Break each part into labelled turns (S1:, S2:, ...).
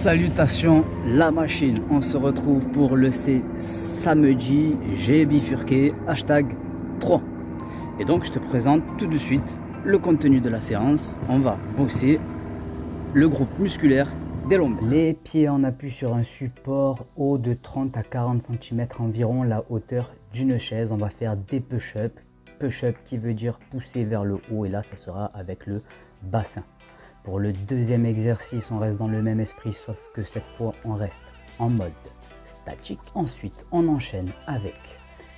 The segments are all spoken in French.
S1: Salutations la machine, on se retrouve pour le samedi, j'ai bifurqué, hashtag 3. Et donc je te présente tout de suite le contenu de la séance. On va bosser le groupe musculaire des lombaires. Les pieds en appui sur un support haut de 30 à 40 cm environ, la hauteur d'une chaise. On va faire des push-ups. Push-up qui veut dire pousser vers le haut, et là ça sera avec le bassin. Pour le deuxième exercice, on reste dans le même esprit, sauf que cette fois on reste en mode statique. Ensuite on enchaîne avec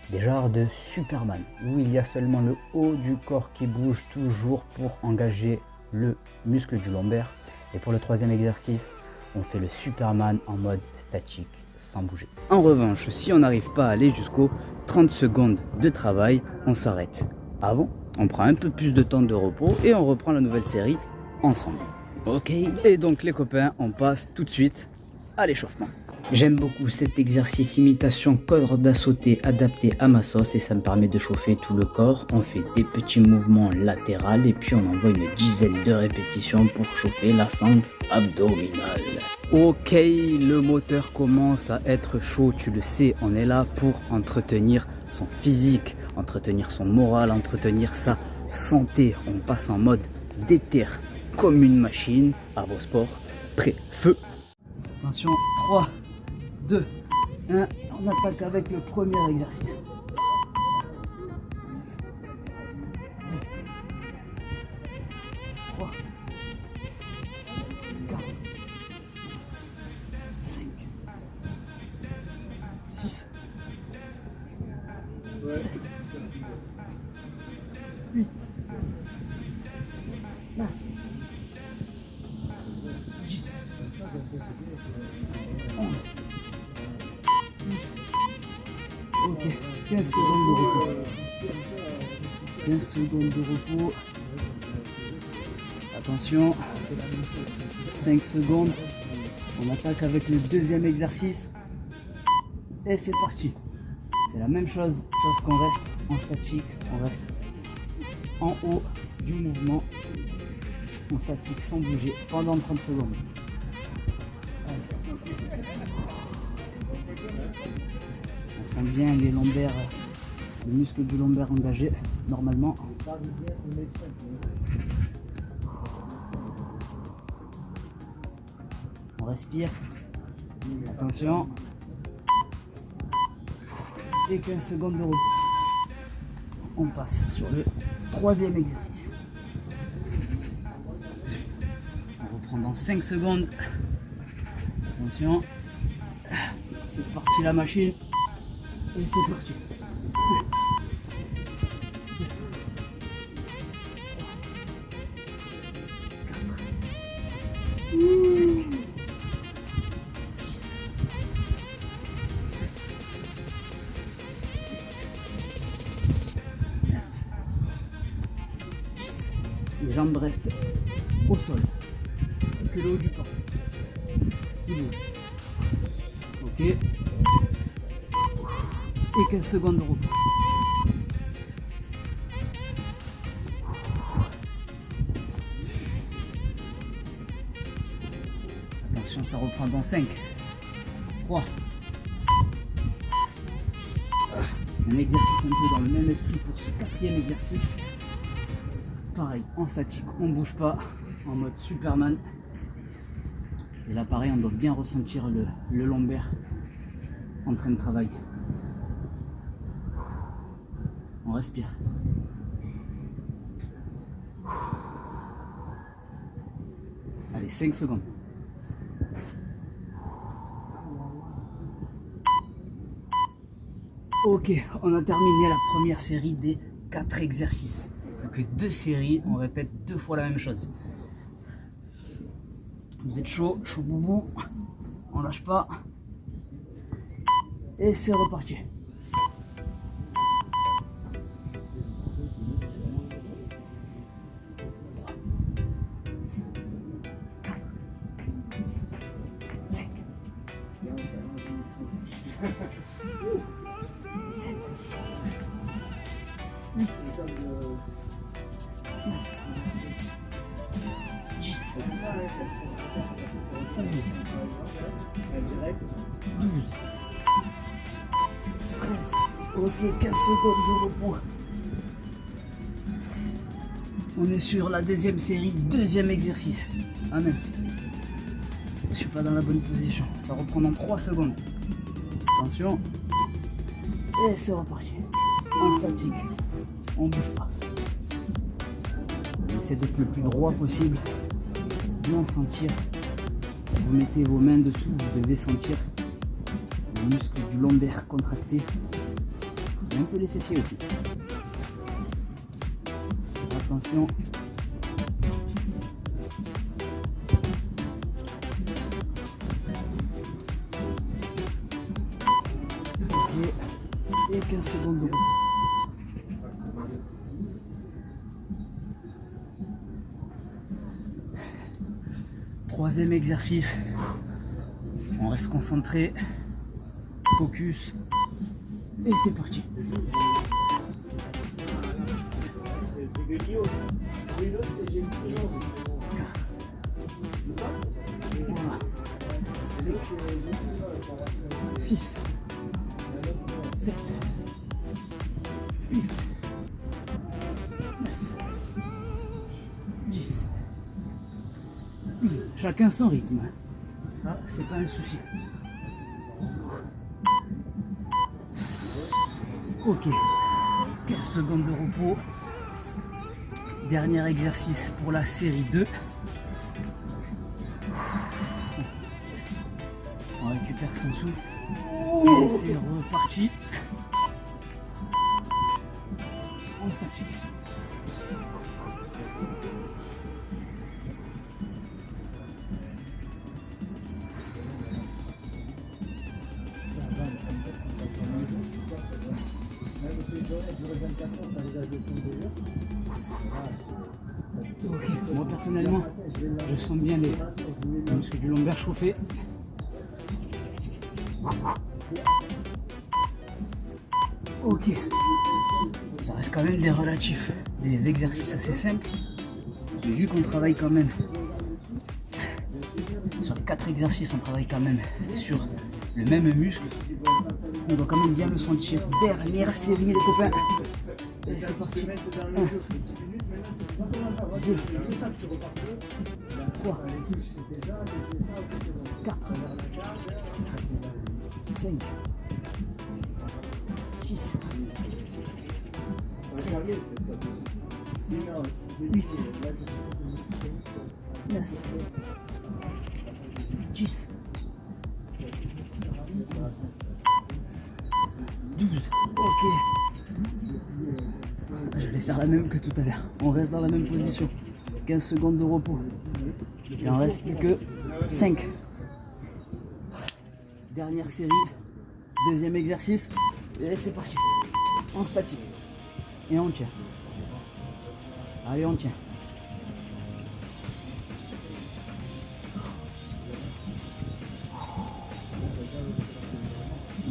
S1: des genres de Superman, où il y a seulement le haut du corps qui bouge toujours pour engager le muscle du lombaire. Et pour le troisième exercice, on fait le Superman en mode statique sans bouger. En revanche, si on n'arrive pas à aller jusqu'aux 30 secondes de travail, on s'arrête avant, on prend un peu plus de temps de repos et on reprend la nouvelle série ensemble. Ok, et donc les copains, on passe tout de suite à l'échauffement. J'aime beaucoup cet exercice imitation corde à sauter adapté à ma sauce, et ça me permet de chauffer tout le corps. On fait des petits mouvements latéraux et puis on envoie une dizaine de répétitions pour chauffer la sangle abdominale. Ok, le moteur commence à être chaud, tu le sais, on est là pour entretenir son physique, entretenir son moral, entretenir sa santé. On passe en mode déter comme une machine. À vos sports, prêt, feu. Attention, 3, 2, 1, on attaque avec le premier exercice. 3, 4, 5, 6, 7, 8, 9, 10, 11, 12. Ok, 15 secondes de repos. 15 secondes de repos. Attention, 5 secondes. On attaque avec le deuxième exercice. Et c'est parti. C'est la même chose, sauf qu'on reste en statique, on reste en haut du mouvement, en statique sans bouger pendant 30 secondes. On sent bien les lombaires, le muscle du lombaire engagé normalement. On respire. Attention. Et 15 secondes de repos. On passe sur le troisième exercice. On reprend dans 5 secondes. Attention. C'est parti la machine. Et c'est parti. 9, 10. Les jambes restent au sol. Que le haut du corps. Il bouge. Ok. Et 15 secondes de repos. Attention, ça reprend dans 5, 3. Un exercice un peu dans le même esprit pour ce quatrième exercice. Pareil, en statique, on ne bouge pas, en mode Superman. Et là pareil, on doit bien ressentir le lombaire en train de travailler. On respire. Allez, 5 secondes. Ok, on a terminé la première série des 4 exercices. Donc 2 séries, on répète 2 fois la même chose. Vous êtes chaud, chaud boubou, on lâche pas. Et c'est reparti. 10, 11, 12, 13, ok, 15 secondes de repos. On est sur la deuxième série, deuxième exercice. Ah mince, je suis pas dans la bonne position, ça reprend dans 3 secondes. Attention, et c'est reparti. En statique, on bouge pas. Essayez d'être le plus droit possible, bien sentir. Si vous mettez vos mains dessous, vous devez sentir les muscles du lombaire contractés et un peu les fessiers aussi. Attention. Ok. Et 15 secondes de repos. Troisième exercice. On reste concentré. Focus. Et c'est parti. Voilà. 6, 7, 8, 9, 10, 11. Chacun son rythme. Ça, c'est pas un souci. Ok. 15 secondes de repos. Dernier exercice pour la série 2. On récupère son souffle. Et c'est reparti. On fatigue. Ok, moi personnellement, je sens bien les muscles du lombaire chauffés. Ok, ça reste quand même des relatifs, des exercices assez simples. Mais vu qu'on travaille quand même sur les 4 exercices, on travaille quand même sur le même muscle. On doit quand même bien le sentir. Dernière série les copains. Et c'est parti. 1, 2, 3, 4, 5, 6, 7, 8, 9, 10, 12. Ok. Je vais faire la même que tout à l'heure. On reste dans la même position. 15 secondes de repos. Il en reste plus que 5. Dernière série. Deuxième exercice. Et c'est parti. En statique. Et on tient. Allez, on tient.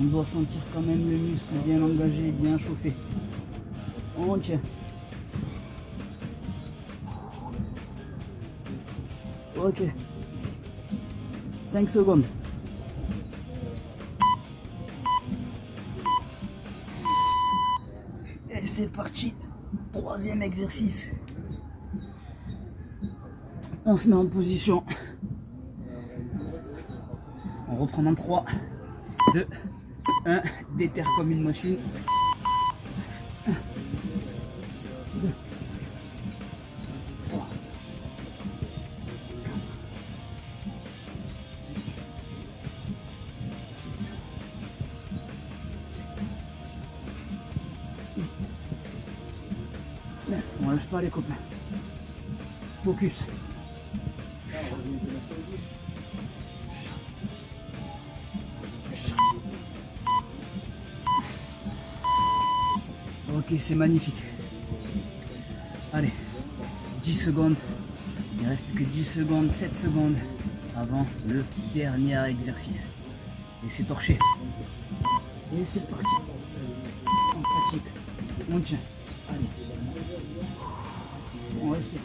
S1: On doit sentir quand même le muscle bien engagé, bien chauffé. On tient. Ok. 5 secondes. Et c'est parti. Troisième exercice. On se met en position. On reprend dans 3, 2, 1. Déterre comme une machine. 1, 2, 3, 5, 6, 7, 8, 9. On lâche pas les copains. Focus. Ok, c'est magnifique. Allez, 10 secondes. Il ne reste plus que 10 secondes, 7 secondes avant le dernier exercice. Et c'est torché. Et c'est parti. On pratique. On tient. Allez. On respire.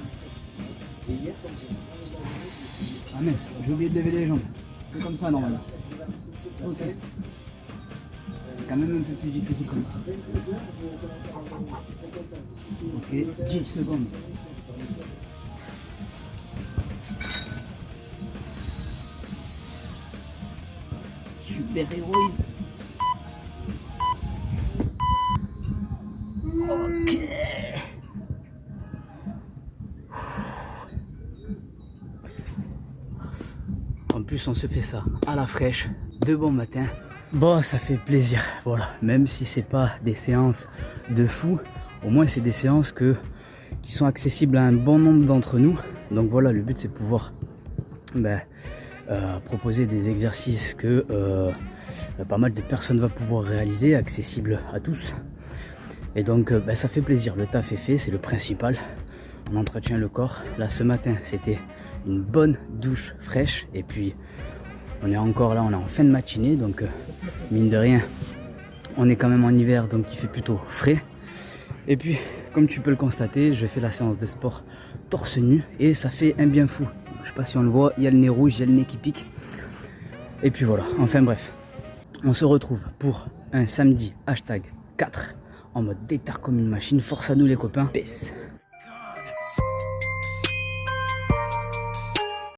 S1: Ah mince, j'ai oublié de lever les jambes. C'est comme ça normalement. Ok. C'est quand même un peu plus difficile comme ça. Ok, 10 secondes. Super héroïsme. Ok. En plus on se fait ça à la fraîche, de bon matin. Bon, ça fait plaisir, voilà. Même si c'est pas des séances de fou, au moins c'est des séances qui sont accessibles à un bon nombre d'entre nous. Donc voilà, le but c'est de pouvoir proposer des exercices que pas mal de personnes vont pouvoir réaliser, accessibles à tous. Et donc ça fait plaisir, le taf est fait, c'est le principal. On entretient le corps. Là ce matin c'était une bonne douche fraîche et puis on est encore là, on est en fin de matinée, donc mine de rien on est quand même en hiver, donc il fait plutôt frais. Et puis comme tu peux le constater, je fais la séance de sport torse nu et ça fait un bien fou. Je sais pas si on le voit, il y a le nez rouge, il y a le nez qui pique. Et puis voilà, enfin bref, on se retrouve pour un samedi #4 en mode déterre comme une machine. Force à nous les copains, peace.